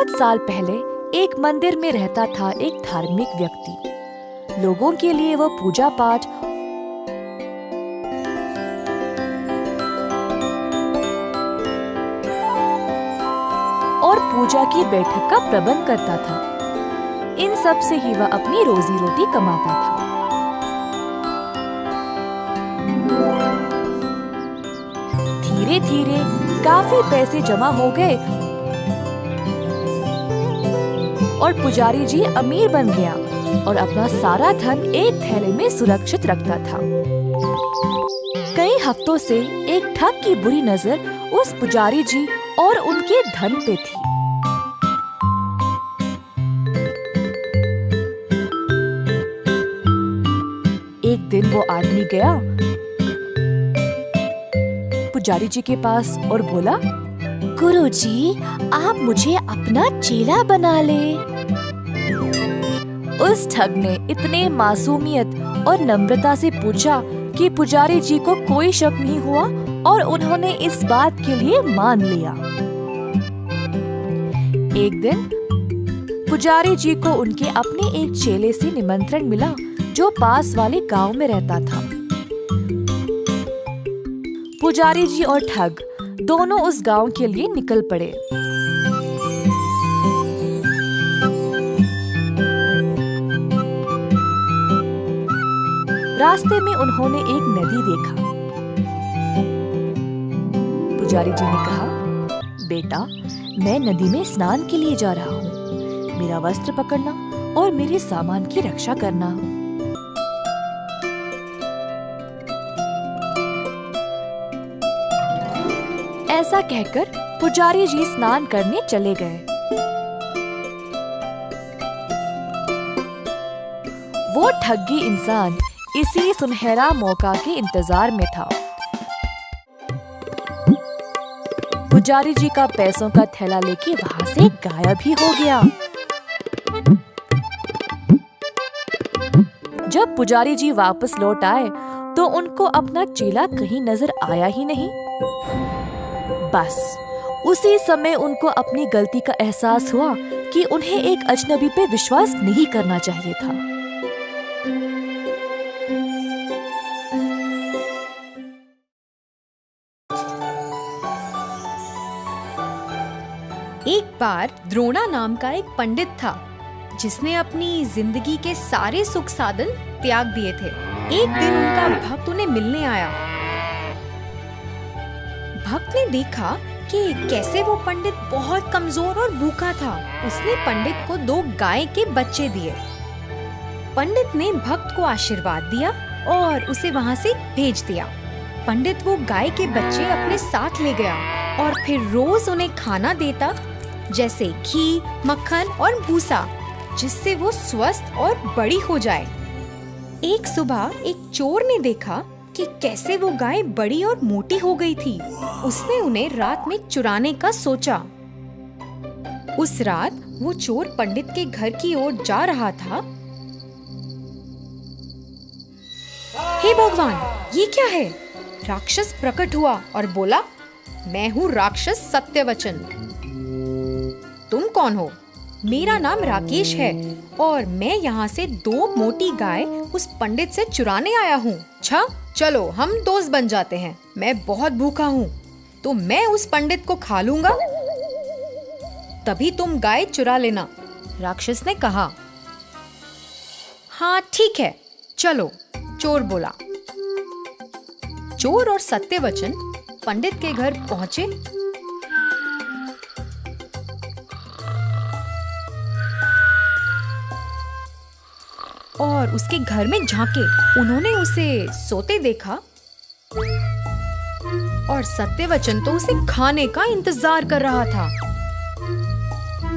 बहुत साल पहले एक मंदिर में रहता था एक धार्मिक व्यक्ति। लोगों के लिए वो पूजा पाठ और पूजा की बैठक का प्रबंध करता था। इन सब से ही वह अपनी रोजी रोटी कमाता था। धीरे धीरे काफी पैसे जमा हो गए और पुजारी जी अमीर बन गया और अपना सारा धन एक थैले में सुरक्षित रखता था। कई हफ्तों से एक ठग की बुरी नजर उस पुजारी जी और उनके धन पे थी। एक दिन वो आदमी गया पुजारी जी के पास और बोला, गुरुजी, आप मुझे अपना चेला बना ले। उस ठग ने इतने मासूमियत और नम्रता से पूछा कि पुजारी जी को कोई शक नहीं हुआ और उन्होंने इस बात के लिए मान लिया। एक दिन पुजारी जी को उनके अपने एक चेले से निमंत्रण मिला जो पास वाले गांव में रहता था। पुजारी जी और ठग दोनों उस गांव के लिए निकल पड़े। रास्ते में उन्होंने एक नदी देखा। पुजारी जी ने कहा, बेटा, मैं नदी में स्नान के लिए जा रहा हूँ। मेरा वस्त्र पकड़ना और मेरे सामान की रक्षा करना। ऐसा कहकर पुजारी जी स्नान करने चले गए। वो ठगी इंसान इसी सुनहरा मौका के इंतजार में था। पुजारी जी का पैसों का थैला लेके वहां से गायब ही हो गया। जब पुजारी जी वापस लौट आए तो उनको अपना चेला कहीं नजर आया ही नहीं। बस उसी समय उनको अपनी गलती का एहसास हुआ कि उन्हें एक अजनबी पे विश्वास नहीं करना चाहिए था। एक बार द्रोणा नाम का एक पंडित था जिसने अपनी जिंदगी के सारे सुख साधन त्याग दिए थे। एक दिन उनका भक्त उन्हें मिलने आया। भक्त ने देखा कि कैसे वो पंडित बहुत कमजोर और भूखा था। उसने पंडित को 2 गाय के बच्चे दिए। पंडित ने भक्त को आशीर्वाद दिया और उसे वहां से भेज दिया। पंडित वो गाय के बच्चे अपने साथ ले गया और फिर रोज उन्हें खाना देता, जैसे घी, मक्खन और भूसा, जिससे वो स्वस्थ और बड़ी हो जाए। एक सुबह एक चोर ने देखा कि कैसे वो गाय बड़ी और मोटी हो गई थी। उसने उन्हें रात में चुराने का सोचा। उस रात वो चोर पंडित के घर की ओर जा रहा था। हे भगवान, ये क्या है? राक्षस प्रकट हुआ और बोला, मैं हूँ राक्षस सत्यवचन। तुम कौन हो? मेरा नाम राकेश है और मैं यहाँ से 2 मोटी गाय उस पंडित से चुराने आया हूँ। अच्छा, चलो हम दोस्त बन जाते हैं। मैं बहुत भूखा हूँ तो मैं उस पंडित को खा लूंगा, तभी तुम गाय चुरा लेना। राक्षस ने कहा। हाँ ठीक है, चलो, चोर बोला। चोर और सत्यवचन पंडित के घर पहुंचे। और उसके घर में झांके। उन्होंने उसे सोते देखा और सत्यवचन तो उसे खाने का इंतजार कर रहा था।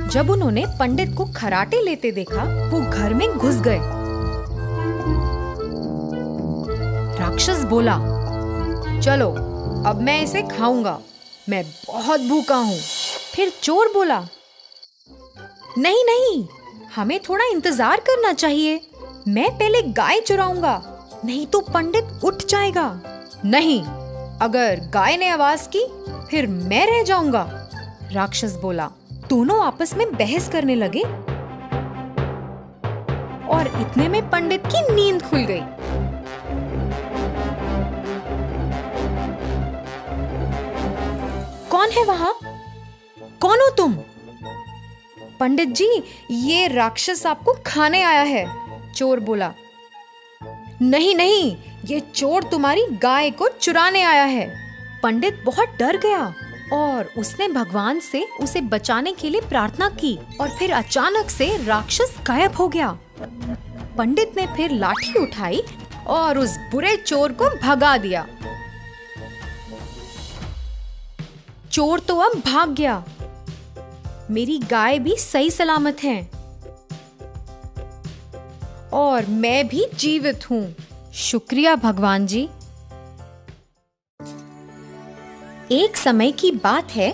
जब उन्होंने पंडित को खराटे लेते देखा, वो घर में घुस गए। राक्षस बोला, चलो अब मैं इसे खाऊंगा, मैं बहुत भूखा हूँ। फिर चोर बोला, नहीं नहीं, हमें थोड़ा इंतजार करना चाहिए। मैं पहले गाय चुराऊंगा, नहीं तो पंडित उठ जाएगा। नहीं, अगर गाय ने आवाज की फिर मैं रह जाऊंगा। राक्षस बोला। दोनों आपस में बहस करने लगे और इतने में पंडित की नींद खुल गई। कौन है वहां? कौन हो तुम? पंडित जी, ये राक्षस आपको खाने आया है, चोर बोला। नहीं नहीं, ये चोर तुम्हारी गाय को चुराने आया है। पंडित बहुत डर गया और उसने भगवान से उसे बचाने के लिए प्रार्थना की और फिर अचानक से राक्षस गायब हो गया। पंडित ने फिर लाठी उठाई और उस बुरे चोर को भगा दिया। चोर तो अब भाग गया। मेरी गाय भी सही सलामत है और मैं भी जीवित हूँ। शुक्रिया भगवान जी। एक समय की बात है,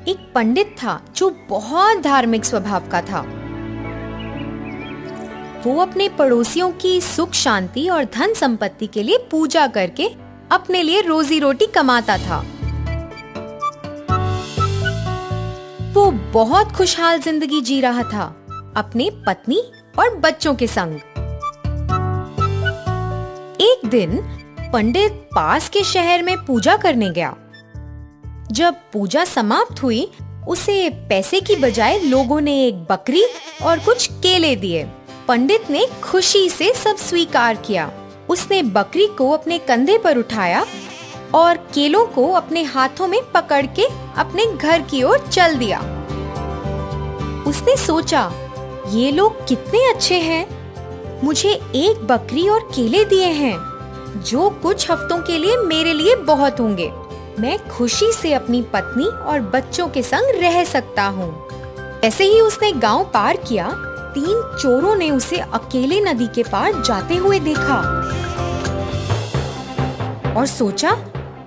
एक पंडित था जो बहुत धार्मिक स्वभाव का था। वो अपने पड़ोसियों की सुख शांति और धन संपत्ति के लिए पूजा करके अपने लिए रोजी रोटी कमाता था। वो बहुत खुशहाल जिंदगी जी रहा था अपने पत्नी और बच्चों के संग। एक दिन पंडित पास के शहर में पूजा करने गया। जब पूजा समाप्त हुई, उसे पैसे की बजाय लोगों ने एक बकरी और कुछ केले दिए। पंडित ने खुशी से सब स्वीकार किया। उसने बकरी को अपने कंधे पर उठाया और केलों को अपने हाथों में पकड़ के अपने घर की ओर चल दिया। उसने सोचा, ये लोग कितने अच्छे हैं, मुझे एक बकरी और केले दिए हैं, जो कुछ हफ्तों के लिए मेरे लिए बहुत होंगे। मैं खुशी से अपनी पत्नी और बच्चों के संग रह सकता हूँ। ऐसे ही उसने गांव पार किया, 3 चोरों ने उसे अकेले नदी के पार जाते हुए देखा और सोचा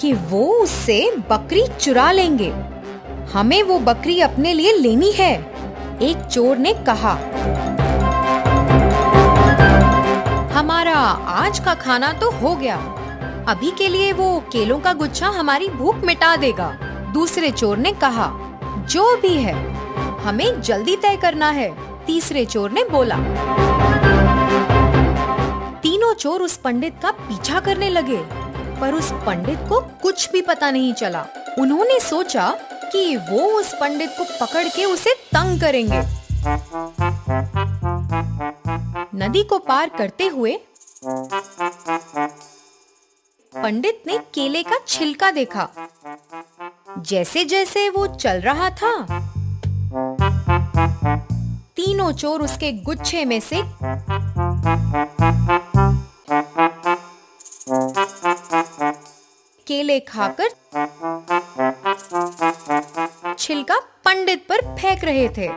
कि वो उससे बकरी चुरा लेंगे। हमें वो बकरी अपने लिए लेनी है। एक चोर ने कहा, हमारा आज का खाना तो हो गया, अभी के लिए वो केलों का गुच्छा हमारी भूख मिटा देगा। दूसरे चोर ने कहा, जो भी है, हमें जल्दी तय करना है। तीसरे चोर ने बोला। तीनों चोर उस पंडित का पीछा करने लगे, पर उस पंडित को कुछ भी पता नहीं चला। उन्होंने सोचा कि वो उस पंडित को पकड़ के उसे तंग करेंगे। नदी को पार करते हुए पंडित ने केले का छिलका देखा। जैसे जैसे वो चल रहा था, तीनों चोर उसके गुच्छे में से केले खाकर छिलका पंडित पर फेंक रहे थे।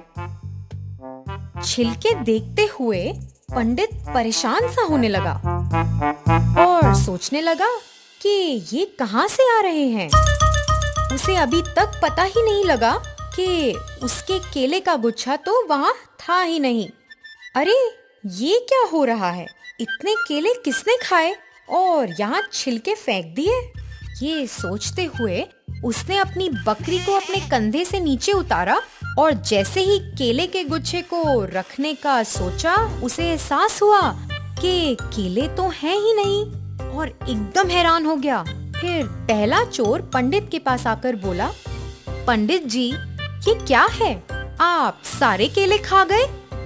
छिलके देखते हुए पंडित परेशान सा होने लगा और सोचने लगा कि ये कहां से आ रहे हैं। उसे अभी तक पता ही नहीं लगा कि उसके केले का गुच्छा तो वहां था ही नहीं। अरे, ये क्या हो रहा है? इतने केले किसने खाए और यहाँ छिलके फेंक दिए? ये सोचते हुए उसने अपनी बकरी को अपने कंधे से नीचे उतारा और जैसे ही केले के गुच्छे को रखने का सोचा, उसे एहसास हुआ कि केले तो हैं ही नहीं और एकदम हैरान हो गया। फिर पहला चोर पंडित के पास आकर बोला, पंडित जी, ये क्या है? आप सारे केले खा गए।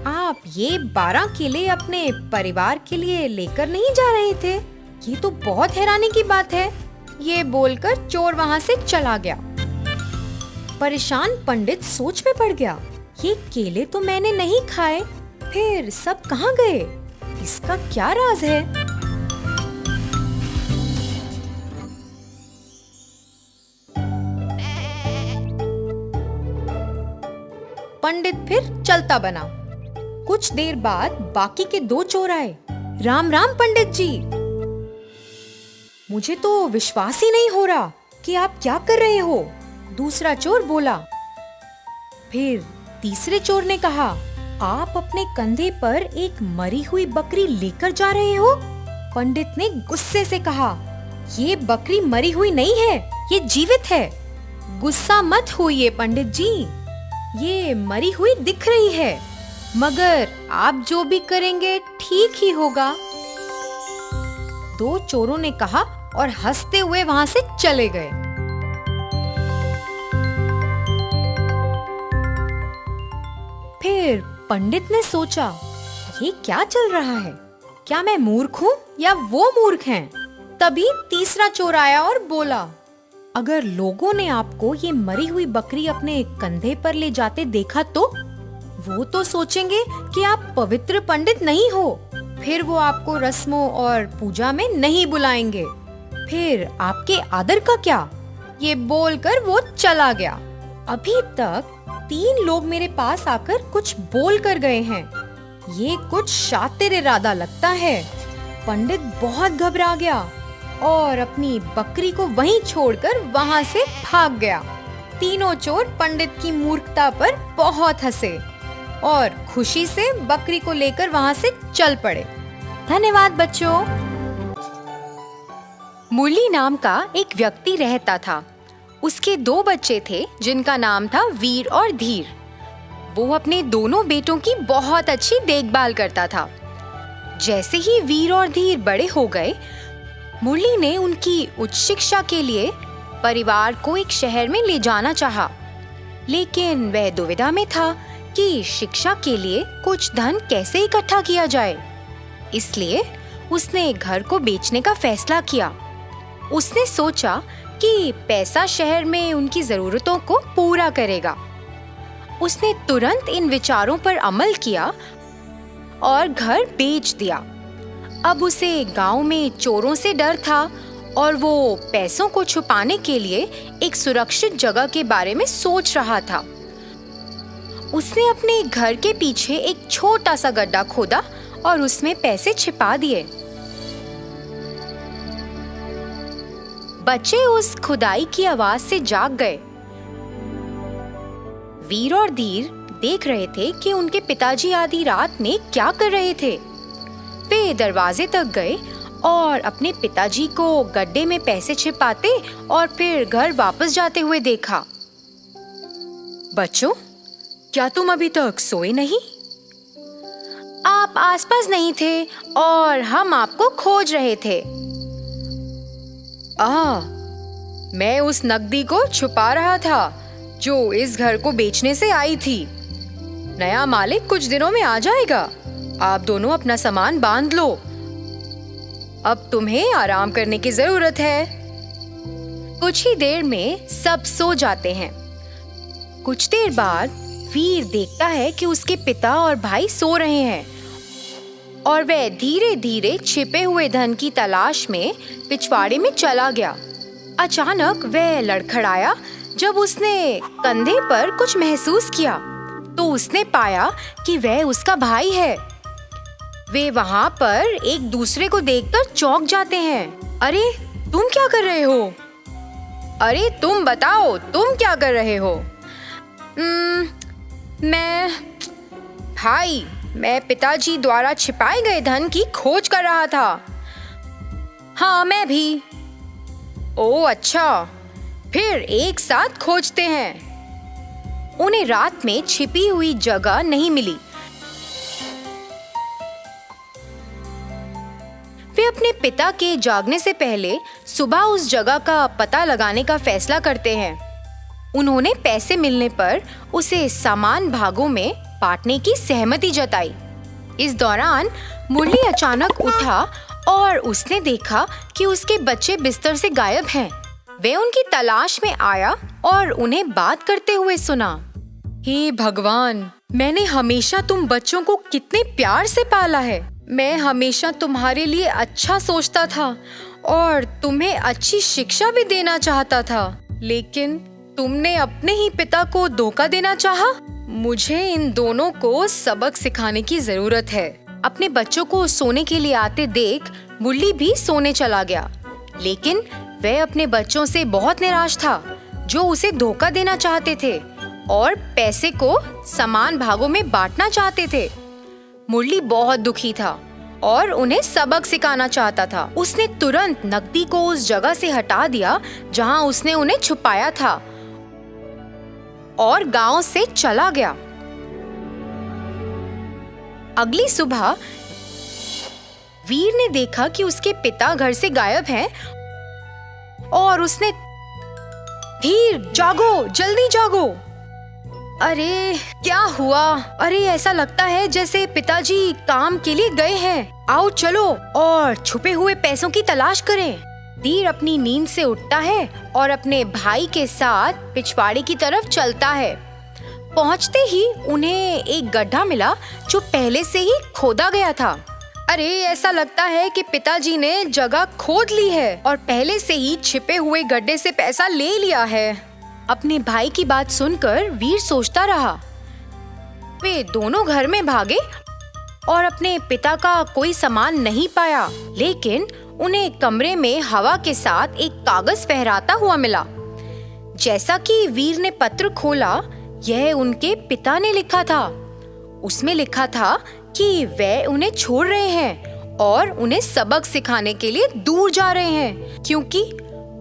आप ये 12 केले अपने परिवार के लिए लेकर नहीं जा रहे थे। ये तो बहुत हैरानी की बात है। ये बोलकर चोर वहाँ से चला गया। परेशान पंडित सोच में पड़ गया, ये केले तो मैंने नहीं खाए, फिर सब कहाँ गए? इसका क्या राज है? पंडित फिर चलता बना। कुछ देर बाद बाकी के 2 चोर आए। राम राम पंडित जी, मुझे तो विश्वास ही नहीं हो रहा कि आप क्या कर रहे हो। दूसरा चोर बोला। फिर तीसरे चोर ने कहा, आप अपने कंधे पर एक मरी हुई बकरी लेकर जा रहे हो? पंडित ने गुस्से से कहा, ये बकरी मरी हुई नहीं है, ये जीवित है। गुस्सा मत होइए पंडित जी, ये मरी हुई दिख रही है, मगर आप जो भी करेंगे ठीक ही होगा। दो चोरों ने कहा और हंसते हुए वहां से चले गए। फिर पंडित ने सोचा, ये क्या चल रहा है? क्या मैं मूर्ख हूँ या वो मूर्ख हैं? तभी तीसरा चोर आया और बोला, अगर लोगों ने आपको ये मरी हुई बकरी अपने कंधे पर ले जाते देखा तो वो तो सोचेंगे कि आप पवित्र पंडित नहीं हो। फिर वो आपको रस्मों और पूजा में नहीं बुलाएंगे। फिर आपके आदर का क्या? ये बोलकर वो चला गया। अभी तक 3 लोग मेरे पास आकर कुछ बोल कर गए हैं। ये कुछ शातिर इरादा लगता है। पंडित बहुत घबरा गया और अपनी बकरी को वहीं छोड़कर वहां से भाग गया। तीनों चोर पंडित की मूर्खता पर बहुत हंसे और खुशी से बकरी को लेकर वहां से चल पड़े। धन्यवाद बच्चों। मुरली नाम का एक व्यक्ति रहता था। उसके 2 बच्चे थे जिनका नाम था वीर और धीर। वो अपने दोनों बेटों की बहुत अच्छी देखभाल करता था। जैसे ही वीर और धीर बड़े हो गए, मुरली ने उनकी उच्च शिक्षा के लिए परिवार को एक शहर में ले जाना चाहा, लेकिन वह दुविधा में था कि शिक्षा के लिए कुछ धन कैसे इकट्ठा किया जाए। इसलिए उसने घर को बेचने का फैसला किया। उसने सोचा कि पैसा शहर में उनकी जरूरतों को पूरा करेगा। उसने तुरंत इन विचारों पर अमल किया और घर बेच दिया। अब उसे गांव में चोरों से डर था और वो पैसों को छुपाने के लिए एक सुरक्षित जगह के बारे में सोच रहा था। उसने अपने घर के पीछे एक छोटा सा गड्ढा खोदा और उसमें पैसे छिपा दिए। बच्चे उस खुदाई की आवाज से जाग गए। वीर और धीर देख रहे थे कि उनके पिताजी आधी रात में क्या कर रहे थे। वे दरवाजे तक गए और अपने पिताजी को गड्ढे में पैसे छिपाते और फिर घर वापस जाते हुए देखा। बच्चों, क्या तुम अभी तक सोए नहीं? आप आसपास नहीं थे और हम आपको खोज रहे थे। मैं उस नकदी को छुपा रहा था जो इस घर को बेचने से आई थी। नया मालिक कुछ दिनों में आ जाएगा। आप दोनों अपना सामान बांध लो। अब तुम्हें आराम करने की जरूरत है। कुछ ही देर में सब सो जाते हैं। कुछ देर बाद वीर देखता है कि उसके पिता और भाई सो रहे हैं और वह धीरे धीरे छिपे हुए धन की तलाश में पिछवाड़े में चला गया। अचानक वह लड़खड़ाया जब उसने कंधे पर कुछ महसूस किया तो उसने पाया कि वह उसका भाई है। वे वहां पर एक दूसरे को देखकर चौंक जाते हैं। अरे, तुम क्या कर रहे हो? अरे, तुम बताओ, तुम क्या कर रहे हो? मैं पिताजी द्वारा छिपाए गए धन की खोज कर रहा था। हाँ, मैं भी। ओह अच्छा, फिर एक साथ खोजते हैं। उन्हें रात में छिपी हुई जगह नहीं मिली। वे अपने पिता के जागने से पहले सुबह उस जगह का पता लगाने का फैसला करते हैं। उन्होंने पैसे मिलने पर उसे समान भागों में बांटने की सहमति जताई। इस दौरान मुरली अचानक उठा और उसने देखा कि उसके बच्चे बिस्तर से गायब हैं। वे उनकी तलाश में आया और उन्हें बात करते हुए सुना। हे भगवान, मैंने हमेशा तुम बच्चों को कितने प्यार से पाला है। मैं हमेशा तुम्हारे लिए अच्छा सोचता था और तुम्हें अच्छी शिक्षा भी देना चाहता था, लेकिन तुमने अपने ही पिता को धोखा देना चाहा। मुझे इन दोनों को सबक सिखाने की जरूरत है। अपने बच्चों को सोने के लिए आते देख मुरली भी सोने चला गया, लेकिन वह अपने बच्चों से बहुत निराश था जो उसे धोखा देना चाहते थे और पैसे को समान भागों में बांटना चाहते थे। मुरली बहुत दुखी था और उन्हें सबक सिखाना चाहता था। उसने तुरंत नकदी को उस जगह से हटा दिया जहां उसने उन्हें छुपाया था और गांव से चला गया। अगली सुबह वीर ने देखा कि उसके पिता घर से गायब हैं और उसने, धीर जागो, जल्दी जागो। अरे क्या हुआ? अरे ऐसा लगता है जैसे पिताजी काम के लिए गए हैं। आओ चलो और छुपे हुए पैसों की तलाश करें। धीर अपनी नींद से उठता है और अपने भाई के साथ पिछवाड़े की तरफ चलता है। पहुंचते ही उन्हें एक गड्ढा मिला जो पहले से ही खोदा गया था। अरे ऐसा लगता है कि पिताजी ने जगह खोद ली है और पहले से ही छिपे हुए गड्ढे से पैसा ले लिया है। अपने भाई की बात सुनकर वीर सोचता रहा। वे दोनों घर में भागे और अपने पिता का कोई सामान नहीं पाया, लेकिन उन्हें कमरे में हवा के साथ एक कागज फहराता हुआ मिला। जैसा कि वीर ने पत्र खोला, यह उनके पिता ने लिखा था। उसमें लिखा था कि वे उन्हें छोड़ रहे हैं और उन्हें सबक सिखाने के लिए दूर जा रहे हैं, क्योंकि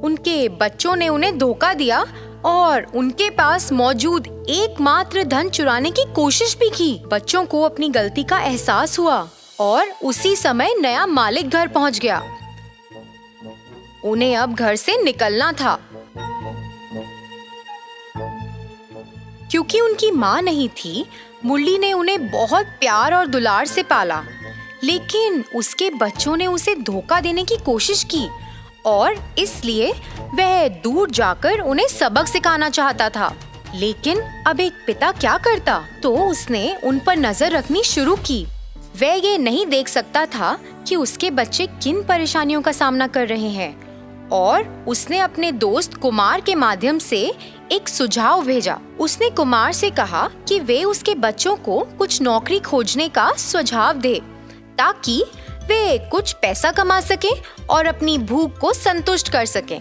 उनके बच्चों ने उन्हें धोखा दिया और उनके पास मौजूद एकमात्र धन चुराने की कोशिश भी की। बच्चों को अपनी गलती का एहसास हुआ और उसी समय नया मालिक घर पहुंच गया। उन्हें अब घर से निकलना था। क्योंकि उनकी माँ नहीं थी, मुरली ने उन्हें बहुत प्यार और दुलार से पाला, लेकिन उसके बच्चों ने उसे धोखा देने की कोशिश की और इसलिए वह दूर जाकर उन्हें सबक सिखाना चाहता था। लेकिन अब एक पिता क्या करता? तो उसने उन पर नजर रखनी शुरू की। वह ये नहीं देख सकता था कि उसके बच्चे किन परेशानियों का सामना कर रहे हैं और उसने अपने दोस्त कुमार के माध्यम से एक सुझाव भेजा। उसने कुमार से कहा कि वे उसके बच्चों को कुछ नौकरी खोजने का सुझाव दे, ताकि वे कुछ पैसा कमा सकें और अपनी भूख को संतुष्ट कर सकें।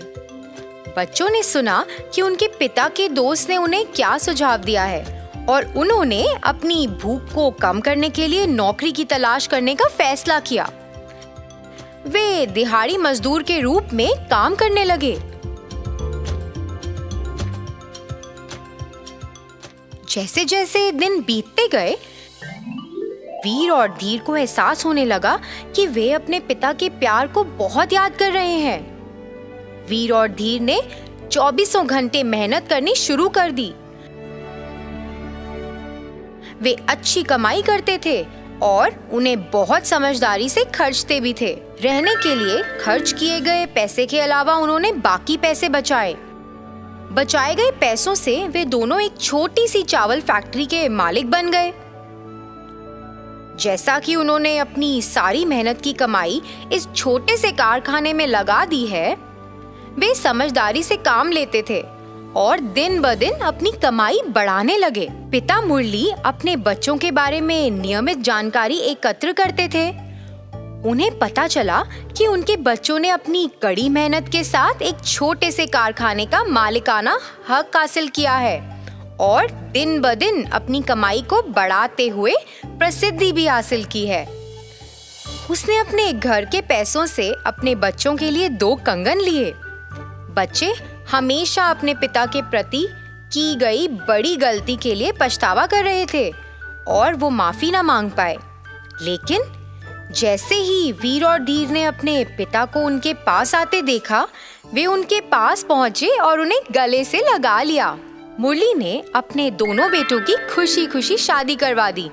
बच्चों ने सुना कि उनके पिता के दोस्त ने उन्हें क्या सुझाव दिया है और उन्होंने अपनी भूख को कम करने के लिए नौकरी की तलाश करने का फैसला किया। वे दिहाड़ी मजदूर के रूप में काम करने लगे। जैसे जैसे दिन बीतते गए, वीर और धीर को एहसास होने लगा कि वे अपने पिता के प्यार को बहुत याद कर रहे हैं। वीर और धीर ने 24 घंटे मेहनत करनी शुरू कर दी। वे अच्छी कमाई करते थे और उन्हें बहुत समझदारी से खर्चते भी थे। रहने के लिए खर्च किए गए पैसे के अलावा उन्होंने बाकी पैसे बचाए। बचाए गए पैसों से वे दोनों एक छोटी सी चावल फैक्ट्री के मालिक बन गए। जैसा कि उन्होंने अपनी सारी मेहनत की कमाई इस छोटे से कारखाने में लगा दी है, वे समझदारी से काम लेते थे और दिन ब दिन अपनी कमाई बढ़ाने लगे। पिता मुरली अपने बच्चों के बारे में नियमित जानकारी एकत्र करते थे। उन्हें पता चला कि उनके बच्चों ने अपनी कड़ी मेहनत के साथ एक छोटे से कारखाने का मालिकाना हक हासिल किया है और दिन ब दिन अपनी कमाई को बढ़ाते हुए प्रसिद्धि भी हासिल की है। उसने अपने घर के पैसों से अपने बच्चों के लिए 2 कंगन लिए। बच्चे हमेशा अपने पिता के प्रति की गई बड़ी गलती के लिए पछतावा कर रहे थे और वो माफी ना मांग पाए। लेकिन जैसे ही वीर और धीर ने अपने पिता को उनके पास आते देखा, वे उनके पास पहुंचे और उन्हें गले से लगा लिया। मुरली ने अपने दोनों बेटों की खुशी खुशी शादी करवा दी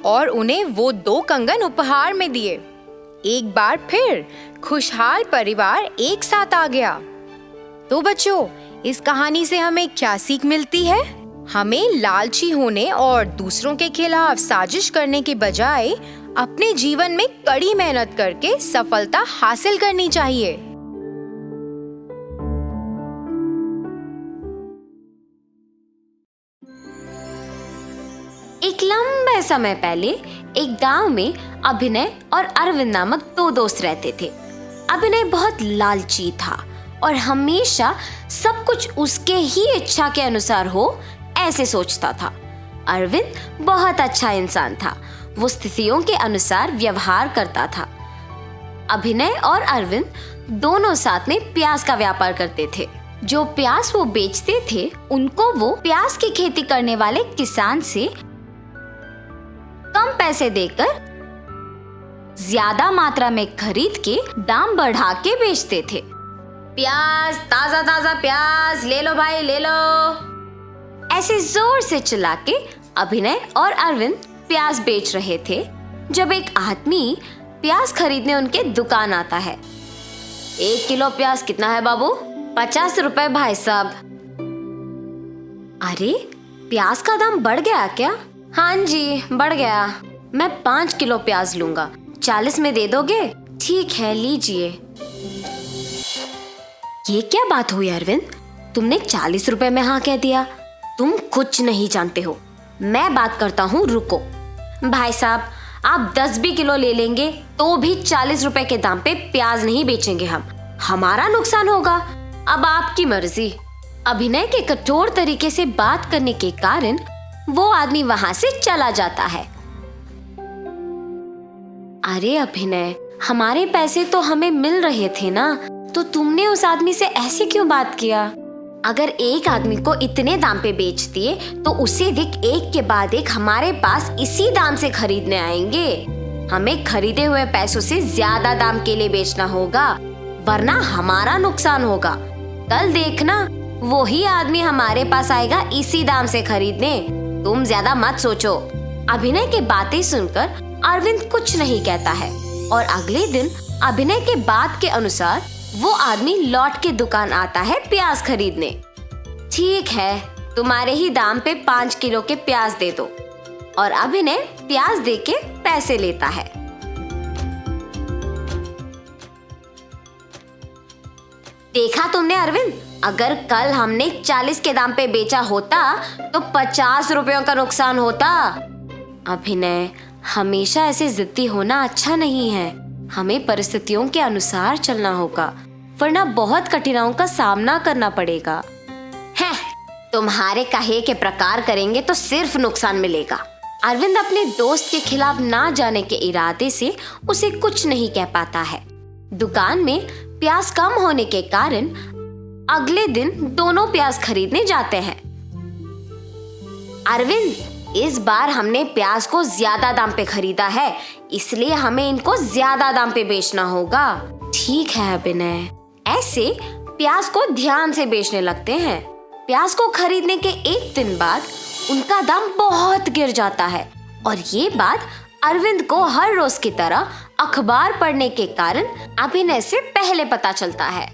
और उन्हें वो 2 कंगन उपहार में दिए। एक बार फिर खुशहाल परिवार एक साथ आ गया। तो बच्चों, इस कहानी से हमें क्या सीख मिलती है? हमें लालची होने और दूसरों के खिलाफ साजिश करने के बजाय अपने जीवन में कड़ी मेहनत करके सफलता हासिल करनी चाहिए। एक लंबे समय पहले एक गांव में अभिनय और अरविंद नामक 2 दोस्त रहते थे। अभिनय बहुत लालची था और हमेशा सब कुछ उसके ही इच्छा के अनुसार हो ऐसे सोचता था। अरविंद बहुत अच्छा इंसान था। वो स्थितियों के अनुसार व्यवहार करता था। अभिनय और अरविंद दोनों साथ में प्याज का व्यापार करते थे। जो प्याज वो बेचते थे उनको वो प्याज की खेती करने वाले किसान से कम पैसे देकर ज्यादा मात्रा में खरीद के दाम बढ़ा के बेचते थे। प्याज, ताजा ताजा प्याज ले लो भाई, ले लो। ऐसे जोर से चिल्ला के अभिनय और अरविंद प्याज बेच रहे थे जब एक आदमी प्याज खरीदने उनके दुकान आता है। 1 किलो प्याज कितना है बाबू? 50 रुपए भाई साहब। अरे, प्याज का दाम बढ़ गया क्या? हाँ जी, बढ़ गया। मैं 5 किलो प्याज लूंगा, 40 में दे दोगे? ठीक है, लीजिए। ये क्या बात हुई अरविंद? तुमने 40 रुपए में हाँ कह दिया। तुम कुछ नहीं जानते हो। मैं बात करता हूँ, रुको। भाई साहब, आप 10 भी किलो ले लेंगे तो भी 40 रुपए के दाम पे प्याज नहीं बेचेंगे हम। हमारा नुकसान होगा। अब आपकी मर्जी। अभिनय के कठोर तरीके से बात करने के कारण वो आदमी वहां से चला जाता है। अरे अभिनय, हमारे पैसे तो हमें मिल रहे थे ना, तो तुमने उस आदमी से ऐसे क्यों बात किया? अगर एक आदमी को इतने दाम पे बेच दिए तो उसे विक एक के बाद एक हमारे पास इसी दाम से खरीदने आएंगे। हमें खरीदे हुए पैसों से ज्यादा दाम के लिए बेचना होगा, वरना हमारा नुकसान होगा। कल देखना, वही आदमी हमारे पास आएगा इसी दाम से खरीदने। तुम ज्यादा मत सोचो। अभिनय की बातें सुनकर अरविंद कुछ नहीं कहता है और अगले दिन अभिनय के बात के अनुसार वो आदमी लौट के दुकान आता है प्याज खरीदने। ठीक है, तुम्हारे ही दाम पे 5 किलो के प्याज दे दो। और अभिनय प्याज दे के पैसे लेता है। देखा तुमने अरविंद, अगर कल हमने 40 के दाम पे बेचा होता तो 50 रुपयों का नुकसान होता। अभिनय, हमेशा ऐसे जिद्दी होना अच्छा नहीं है। हमें परिस्थितियों के अनुसार चलना होगा, वरना बहुत कठिनाइयों का सामना करना पड़ेगा। है, तुम्हारे कहे के प्रकार करेंगे तो सिर्फ नुकसान मिलेगा। अरविंद अपने दोस्त के खिलाफ ना जाने के इरादे से उसे कुछ नहीं कह पाता है। दुकान में प्याज कम होने के कारण अगले दिन दोनों प्याज खरीदने जाते हैं। अरविंद, इस बार हमने प्याज को ज्यादा दाम पे खरीदा है, इसलिए हमें इनको ज्यादा दाम पे बेचना होगा। ठीक है अभिनय। ऐसे प्याज को ध्यान से बेचने लगते हैं। प्याज को खरीदने के एक दिन बाद उनका दाम बहुत गिर जाता है और ये बात अरविंद को हर रोज की तरह अखबार पढ़ने के कारण अभिनय से पहले पता चलता है।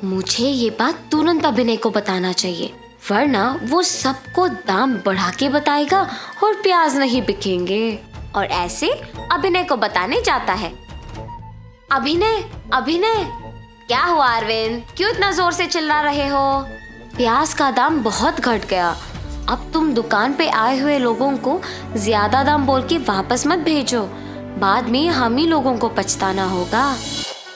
मुझे ये बात तुरंत अभिनय को बताना चाहिए, वरना वो सबको दाम बढ़ा के बताएगा और प्याज नहीं बिकेंगे। और ऐसे अभिनय को बताने जाता है। अभिनय, अभिनय, क्या हुआ अरविंद? क्यों इतना जोर से चिल्ला रहे हो? प्याज का दाम बहुत घट गया। अब तुम दुकान पे आए हुए लोगों को ज्यादा दाम बोल के वापस मत भेजो, बाद में हम ही लोगों को पछताना होगा।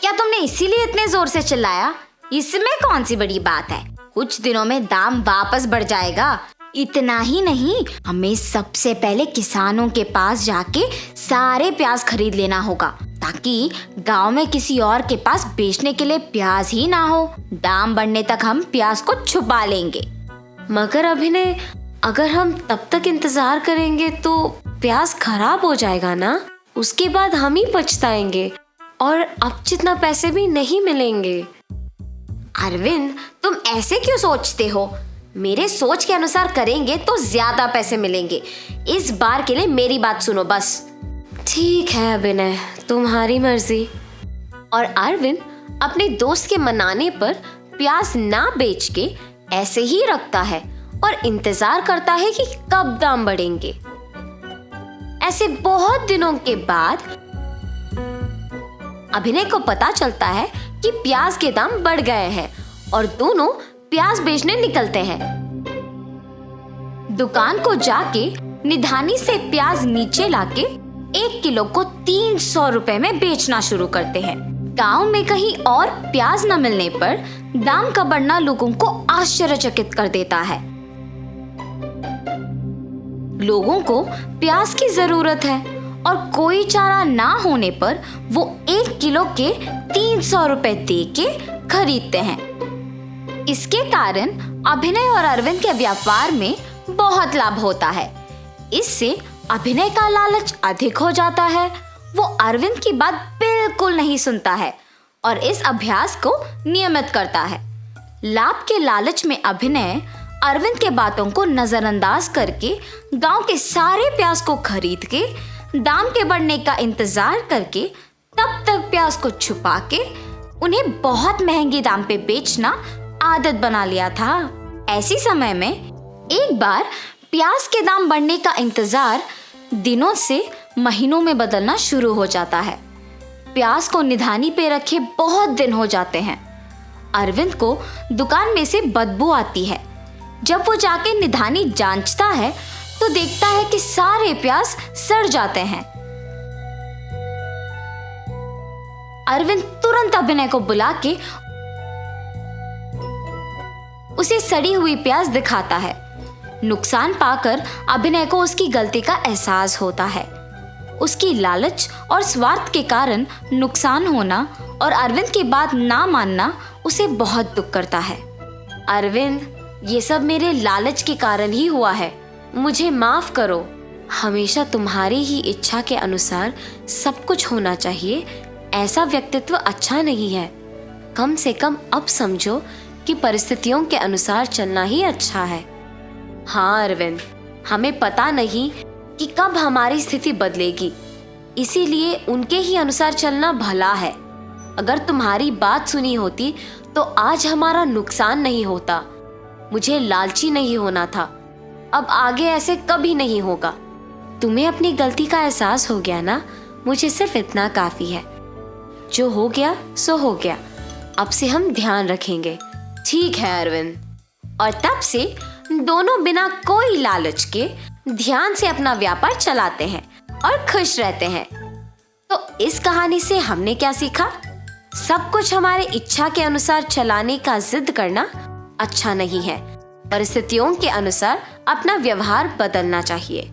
क्या तुमने इसीलिए इतने जोर से चिल्लाया? इसमें कौन सी बड़ी बात है? कुछ दिनों में दाम वापस बढ़ जाएगा। इतना ही नहीं, हमें सबसे पहले किसानों के पास जाके सारे प्याज खरीद लेना होगा, ताकि गांव में किसी और के पास बेचने के लिए प्याज ही ना हो। दाम बढ़ने तक हम प्याज को छुपा लेंगे। मगर अभिनय, अगर हम तब तक इंतजार करेंगे तो प्याज खराब हो जाएगा ना, उसके बाद हम ही पछताएंगे और अब जितना पैसे भी नहीं मिलेंगे। अरविंद, तुम ऐसे क्यों सोचते हो? मेरे सोच के अनुसार करेंगे तो ज्यादा पैसे मिलेंगे। इस बार के लिए मेरी बात सुनो बस। ठीक है अभिनय, तुम्हारी मर्जी। और अरविंद अपने दोस्त के मनाने पर प्याज ना बेच के ऐसे ही रखता है और इंतजार करता है कि कब दाम बढ़ेंगे। ऐसे बहुत दिनों के बाद अभिनय को पता चलता है कि प्याज के दाम बढ़ गए हैं और दोनों प्याज बेचने निकलते हैं। दुकान को जाके निधानी से प्याज नीचे लाके 1 किलो को 300 रुपए में बेचना शुरू करते हैं। गांव में कहीं और प्याज न मिलने पर दाम का बढ़ना लोगों को आश्चर्यचकित कर देता है। लोगों को प्याज की जरूरत है और कोई चारा ना होने पर वो 1 किलो के 300 रुपए दे के खरीदते हैं। इसके कारण अभिनय और अरविंद के व्यापार में बहुत लाभ होता है। इससे अभिनय का लालच अधिक हो जाता है। वो अरविंद की बात बिल्कुल नहीं सुनता है और इस अभ्यास को नियमित करता है। लाभ के लालच में अभिनय अरविंद के बातों को नजरअंदाज करके गांव के सारे प्याज को खरीद के दाम के बढ़ने का इंतजार करके तब तक प्याज को छुपा के उन्हें बहुत महंगे दाम पे बेचना आदत बना लिया था। ऐसी समय में एक बार प्याज के दाम बढ़ने का इंतजार दिनों से महीनों में बदलना शुरू हो जाता है। प्याज को निधानी पे रखे बहुत दिन हो जाते हैं। अरविंद को दुकान में से बदबू आती है। जब वो जाके निधानी जांचता है तो देखता है कि सारे प्याज सड़ जाते हैं। अरविंद तुरंत अभिनय को बुला के उसे सड़ी हुई प्याज दिखाता है। नुकसान पाकर अभिनय को उसकी गलती का एहसास होता है। उसकी लालच और स्वार्थ के कारण नुकसान होना और अरविंद की बात ना मानना उसे बहुत दुख करता है। अरविंद, ये सब मेरे लालच के कारण ही हुआ है, मुझे माफ करो। हमेशा तुम्हारी ही इच्छा के अनुसार सब कुछ होना चाहिए, ऐसा व्यक्तित्व अच्छा नहीं है। कम से कम अब समझो कि परिस्थितियों के अनुसार चलना ही अच्छा है। हाँ अरविंद, हमें पता नहीं कि कब हमारी स्थिति बदलेगी, इसीलिए उनके ही अनुसार चलना भला है। अगर तुम्हारी बात सुनी होती तो आज हमारा नुकसान नहीं होता। मुझे लालची नहीं होना था, अब आगे ऐसे कभी नहीं होगा। तुम्हें अपनी गलती का एहसास हो गया ना, मुझे सिर्फ इतना काफी है। जो हो गया सो हो गया, अब से हम ध्यान रखेंगे। ठीक है अरविंद। और तब से दोनों बिना कोई लालच के ध्यान से अपना व्यापार चलाते हैं और खुश रहते हैं। तो इस कहानी से हमने क्या सीखा? सब कुछ हमारे इच्छा के अनुसार चलाने का जिद करना अच्छा नहीं है। परिस्थितियों के अनुसार अपना व्यवहार बदलना चाहिए।